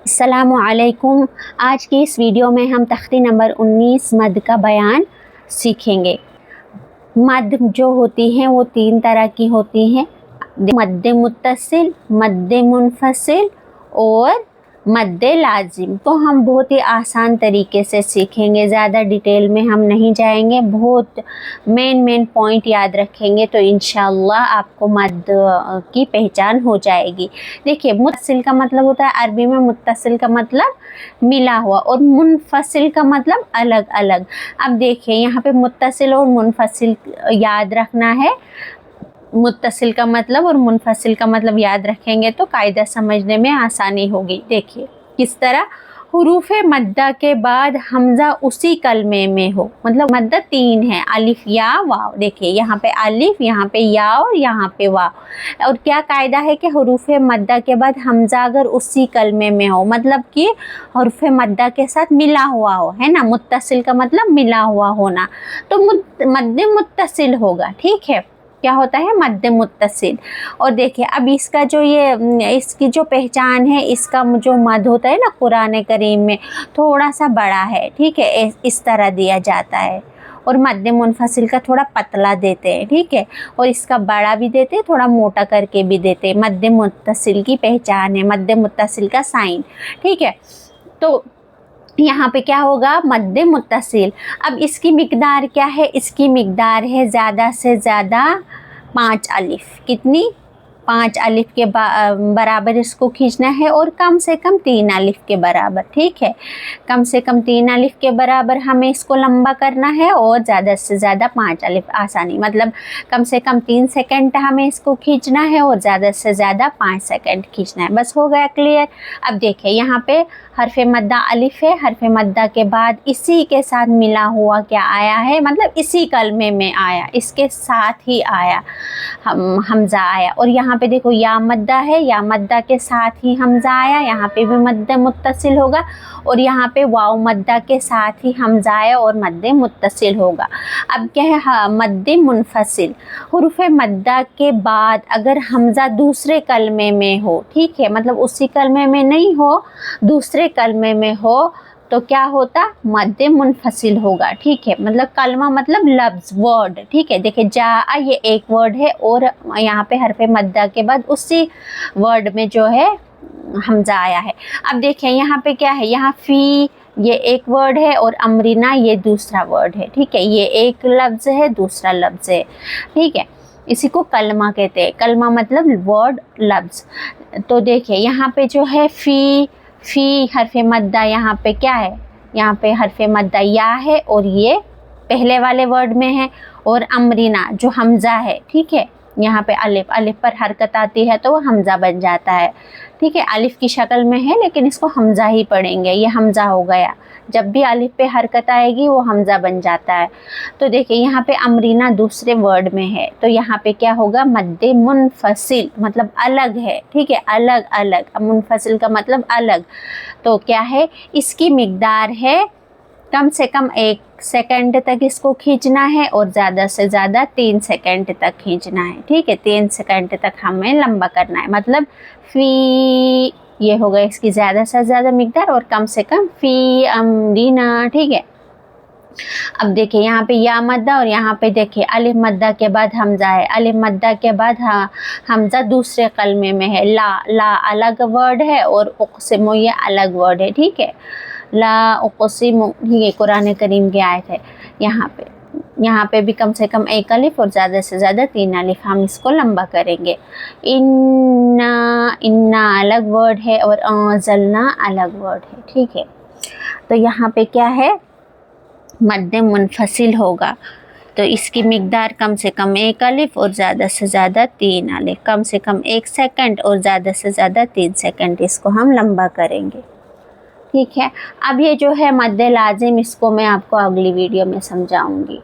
अस्सलामु अलैकुम। आज की इस वीडियो में हम तख्ती नंबर 19 मद का बयान सीखेंगे। मद जो होती हैं वो 3 तरह की होती हैं, मद्दे मुत्तसिल, मद्दे मुनफसिल और मद्दे लाजिम। तो हम बहुत ही आसान तरीके से सीखेंगे, ज़्यादा डिटेल में हम नहीं जाएंगे, बहुत मेन पॉइंट याद रखेंगे तो इंशाअल्लाह आपको मद की पहचान हो जाएगी। देखिए, मुत्तसिल का मतलब होता है, अरबी में मुत्तसिल का मतलब मिला हुआ और मुनफसिल का मतलब अलग अलग। अब देखिए यहाँ पे मुत्तसिल और मुनफसिल याद रखना है। मुत्तसिल का मतलब और मुनफसिल का मतलब याद रखेंगे तो कायदा समझने में आसानी होगी। देखिए किस तरह, हुरूफ़े मद्दा के बाद हमज़ा उसी कलमे में हो, मतलब मद्दा 3 है, अलिफ या वाव। देखिए यहाँ पे अलिफ, यहाँ पे या और यहाँ पे वाव। और क्या कायदा है कि हुरूफ़े मद्दा के बाद हमज़ा अगर उसी कलमे में हो, मतलब कि हुरूफ़े मद्दा के साथ मिला हुआ हो, है ना। मुत्तसिल का मतलब मिला हुआ होना, तो मद्दे मुत्तसिल होगा। ठीक है, क्या होता है, मद्दे मुत्तसिल। और देखिए अब इसका जो इसकी जो पहचान है, इसका जो मद होता है ना कुरान करीम में, थोड़ा सा बड़ा है। ठीक है, इस तरह दिया जाता है। और मद्दे मुनफसिल का थोड़ा पतला देते हैं। ठीक है, और इसका बड़ा भी देते हैं, थोड़ा मोटा करके भी देते हैं। मद्दे मुत्तसिल की पहचान है, मद्दे मुत्तसिल का साइन। ठीक है, तो यहाँ पे क्या होगा, मद्दे मुत्तसिल। अब इसकी मिकदार क्या है, इसकी मिकदार है ज़्यादा से ज़्यादा 5 अलिफ। कितनी, 5 अलिफ के बराबर इसको खींचना है, और कम से कम 3 अलिफ के बराबर। ठीक है, कम से कम 3 अलिफ के बराबर हमें इसको लंबा करना है, और ज़्यादा से ज़्यादा 5 अलिफ। आसानी मतलब कम से कम 3 सेकंड हमें इसको खींचना है, और ज़्यादा से ज़्यादा 5 सेकंड खींचना है। बस हो गया क्लियर। अब देखिए यहाँ पे हरफ़े मद्दा अलिफ है, हरफ़े मद्दा के बाद इसी के साथ मिला हुआ क्या आया है, मतलब इसी कलमे में आया, इसके साथ ही आया, हमज़ा आया। और यहाँ पे देखो या मद्दा है, या मद्दा के साथ ही हमज़ा आया, यहाँ पे भी मद्दे मुत्तसिल होगा। और यहाँ पे वाव मद्दा के साथ ही हमज़ा आया और मद्दे मुत्तसिल होगा। अब क्या है, हाँ, मद्दे मुनफसिल। हुरूफ़े मद्दा के बाद अगर हमज़ा दूसरे कलमे में हो, ठीक है, मतलब उसी कलमे में नहीं हो, दूसरे कलमे में हो, तो क्या होता, मद्दे मुनफसिल होगा। ठीक है, मतलब कलमा मतलब लफ्ज़, वर्ड। ठीक है, देखिए जा, ये एक वर्ड है, और यहाँ पे हरफ़े मद्दा के बाद उसी वर्ड में जो है हमज़ा आया है। अब देखिए यहाँ पे क्या है, यहाँ फ़ी ये एक वर्ड है, और अमरीना ये दूसरा वर्ड है। ठीक है, ये एक लफ्ज़ है, दूसरा लफ्ज़ है। ठीक है, इसी को कलमा कहते हैं। कलमा मतलब वर्ड, लफ्ज़। तो देखिए यहाँ पे जो है फ़ी हरफ़े मद्दा, यहाँ पे क्या है, यहाँ पे हरफ़े मद्दा या है, और ये पहले वाले वर्ड में है। और अमरीना जो हमज़ा है, ठीक है, यहाँ पे अलिफ, अलिफ पर हरकत आती है तो वो हमज़ा बन जाता है। ठीक है, अलिफ की शक्ल में है, लेकिन इसको हमज़ा ही पढ़ेंगे, ये हमज़ा हो गया। जब भी अलिफ पे हरकत आएगी वो हमज़ा बन जाता है। तो देखिए यहाँ पे अमरीना दूसरे वर्ड में है, तो यहाँ पे क्या होगा, मद्दे मुनफसिल, मतलब अलग है। ठीक है, अलग अलग, मुनफसिल का मतलब अलग। तो क्या है, इसकी मिकदार है कम से कम 1 सेकंड तक इसको खींचना है, और ज़्यादा से ज़्यादा 3 सेकंड तक खींचना है। ठीक है, 3 सेकंड तक हमें लंबा करना है। मतलब फ़ी, ये होगा इसकी ज़्यादा से ज़्यादा मिकदार, और कम से कम फ़ी अमरीना। ठीक है, अब देखिए यहाँ पे या मद्दा, और यहाँ पे देखिए अलिफ मद्दा के बाद हमज़ा है, अलिफ मद्दा के बाद हमज़ा दूसरे कलमे में है। ला अलग वर्ड है, और उक़सिमु ये अलग वर्ड है। ठीक है, ला उक़सिमु, ये कुरान करीम की आयत है। यहाँ पे भी कम से कम 1 अलिफ, और ज़्यादा से ज़्यादा 3 अलिफ, हम इसको लंबा करेंगे। इन्ना अलग वर्ड है, और अंज़लना अलग वर्ड है। ठीक है, तो यहाँ पे क्या है, मद्दे मुनफसिल होगा। तो इसकी मिकदार कम से कम 1 अलिफ, और ज़्यादा से ज़्यादा 3 अलिफ, कम से कम 1 सेकंड, और ज़्यादा से ज़्यादा 3 सेकंड, इसको हम लंबा करेंगे। ठीक है, अब ये जो है मद्दे लाजिम, इसको मैं आपको अगली वीडियो में समझाऊंगी।